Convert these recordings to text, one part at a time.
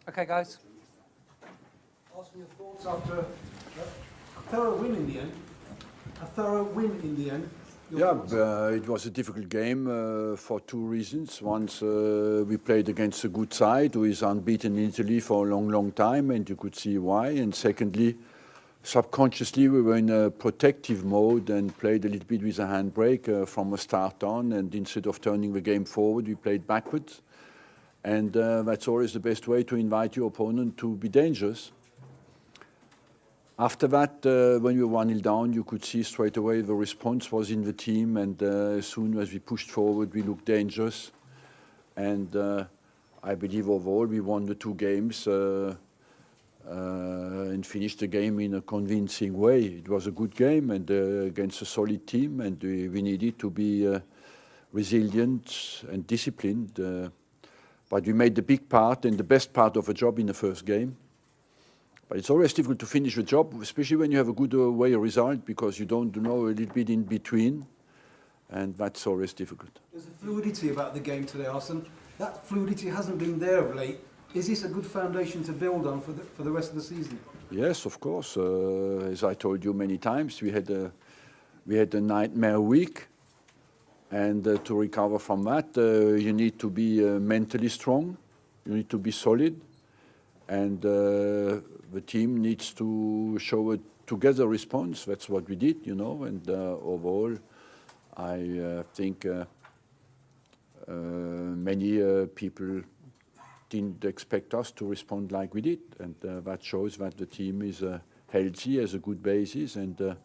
Okay, guys. Asking your thoughts after a thorough win in the end. A thorough win in the end. It was a difficult game for two reasons. Once we played against a good side who is unbeaten in Italy for a long, long time, and you could see why. And secondly, subconsciously we were in a protective mode and played a little bit with a handbrake from a start on. And instead of turning the game forward, we played backwards. And that's always the best way to invite your opponent to be dangerous. After that, when we were 1-0 down, you could see straight away the response was in the team, and as soon as we pushed forward, we looked dangerous. And I believe overall we won the two games and finished the game in a convincing way. It was a good game and against a solid team, and we needed to be resilient and disciplined. But we made the big part and the best part of a job in the first game. But it's always difficult to finish a job, especially when you have a good away result, because you don't know a little bit in between, and that's always difficult. There's a fluidity about the game today, Arsene. That fluidity hasn't been there of late. Is this a good foundation to build on for the rest of the season? Yes, of course. As I told you many times, we had a nightmare week, and to recover from that, you need to be mentally strong. You need to be solid, and the team needs to show a together response. That's what we did, and overall, I think many people didn't expect us to respond like we did, and that shows that the team is healthy, has a good basis, and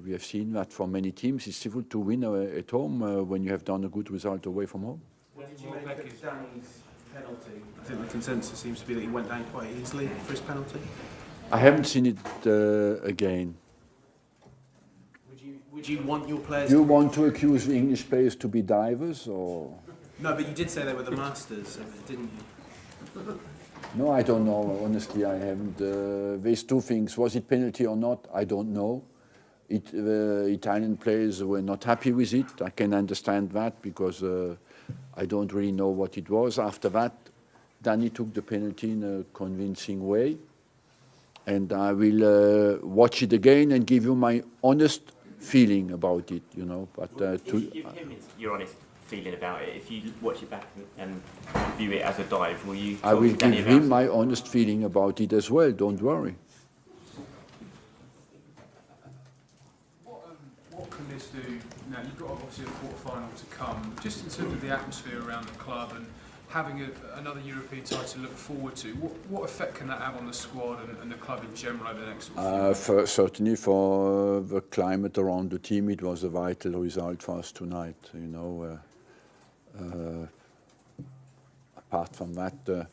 we have seen that for many teams it's difficult to win at home when you have done a good result away from home. What did you make of Danny's penalty? I think the consensus seems to be that he went down quite easily for his penalty. I haven't seen it again. Would you want your players? You want to accuse the English players to be divers, or? No, but you did say they were the masters, didn't you? No, I don't know. Honestly, I haven't. There's two things. Was it penalty or not? I don't know. Italian players were not happy with it. I can understand that because I don't really know what it was. After that, Danny took the penalty in a convincing way. And I will watch it again and give you my honest feeling about it, But if you give him your honest feeling about it, if you watch it back and view it as a dive, will you? I will give him my honest feeling about it as well. Don't worry. What can this do? Now you've got obviously a quarter-final to come. Just in terms of the atmosphere around the club and having another European title to look forward to, what effect can that have on the squad and the club in general over the next few months? Certainly for the climate around the team, it was a vital result for us tonight. Apart from that,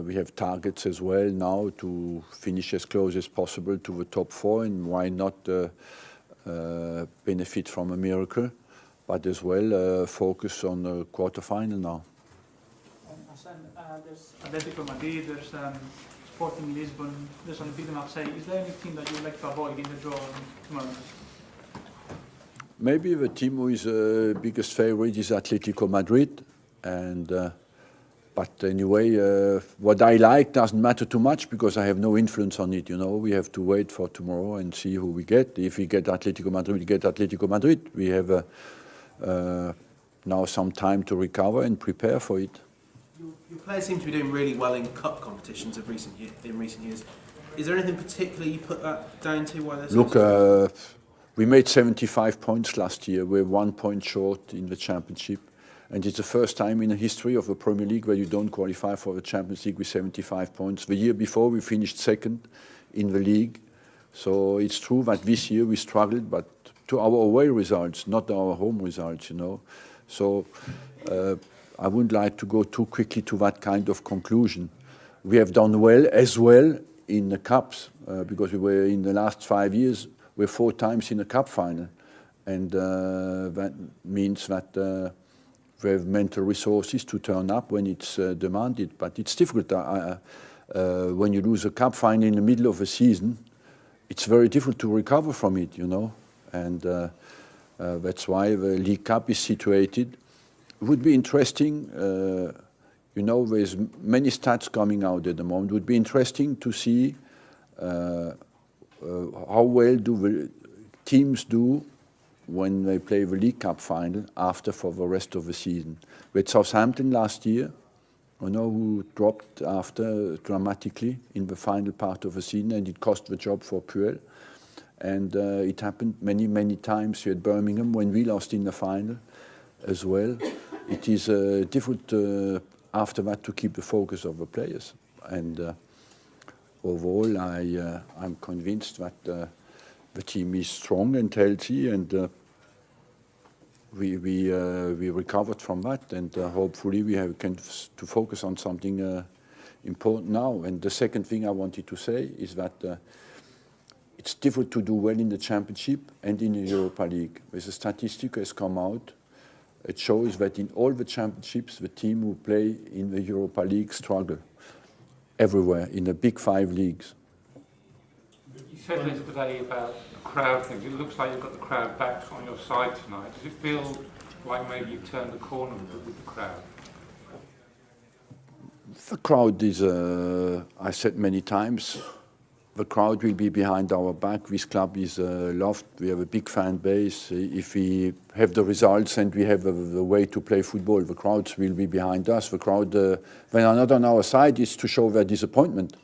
we have targets as well now to finish as close as possible to the top four, and why not benefit from a miracle, but as well focus on the quarter-final now. There's Atletico Madrid, there's Sporting Lisbon, there's Olympique de Marseille. Is there any team that you would like to avoid in the draw tomorrow? Maybe the team who is the biggest favorite is Atletico Madrid, and but anyway, what I like doesn't matter too much because I have no influence on it. We have to wait for tomorrow and see who we get. If we get Atletico Madrid, we get Atletico Madrid. We have now some time to recover and prepare for it. Your players seem to be doing really well in cup competitions in recent years. Is there anything particular you put that down to why they're so Look, we made 75 points last year. We're 1 point short in the championship. And it's the first time in the history of the Premier League where you don't qualify for the Champions League with 75 points. The year before, we finished second in the league. So it's true that this year we struggled, but to our away results, not our home results, So I wouldn't like to go too quickly to that kind of conclusion. We have done well as well in the cups because we were in the last 5 years, we're 4 times in a cup final. And that means that we have mental resources to turn up when it's demanded. But it's difficult. When you lose a cup final in the middle of a season, it's very difficult to recover from it, And that's why the League Cup is situated. It would be interesting, you know, there's many stats coming out at the moment. It would be interesting to see how well do the teams do when they play the League Cup final after for the rest of the season. With Southampton last year, you know, who dropped after dramatically in the final part of the season, and it cost the job for Puel. And it happened many, many times here at Birmingham when we lost in the final as well. It is difficult after that to keep the focus of the players. And overall, I'm convinced that the team is strong and healthy, and we recovered from that, and hopefully we can to focus on something important now. And the second thing I wanted to say is that it's difficult to do well in the Championship and in the Europa League. There's a statistic has come out. It shows that in all the championships, the team who play in the Europa League struggle everywhere in the big 5 leagues. You said this today about the crowd thing. It looks like you've got the crowd back on your side tonight. Does it feel like maybe you've turned the corner with the crowd? The crowd is, I said many times, the crowd will be behind our back. This club is loved. We have a big fan base. If we have the results and we have the way to play football, the crowds will be behind us. The crowd, when they're not on our side, is to show their disappointment.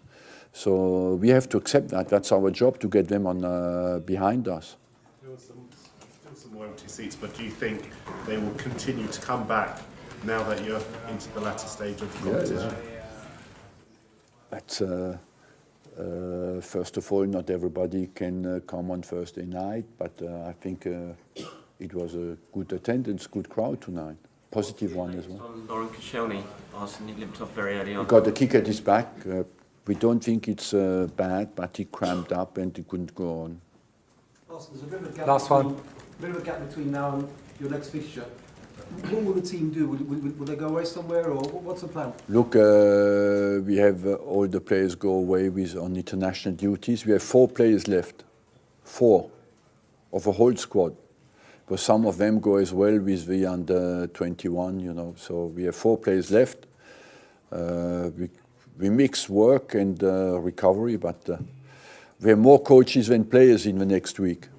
So we have to accept that. That's our job, to get them on behind us. Still some more empty seats, but do you think they will continue to come back now that you're into the latter stage of the competition? That's first of all, not everybody can come on Thursday night, but I think it was a good attendance, good crowd tonight. Positive one as well. Lauren Koscielny, Arsene limped off very early on. He got a kick at his back. We don't think it's bad, but he cramped up and he couldn't go on. Arsene, there's a bit of a gap Last one. A bit of a gap between now and your next fixture. What will the team do? Will they go away somewhere, or what's the plan? Look, we have all the players go away on international duties. We have 4 players left, 4 of a whole squad. But some of them go as well with the under 21, you know. So we have 4 players left. We mix work and recovery, but we have more coaches than players in the next week.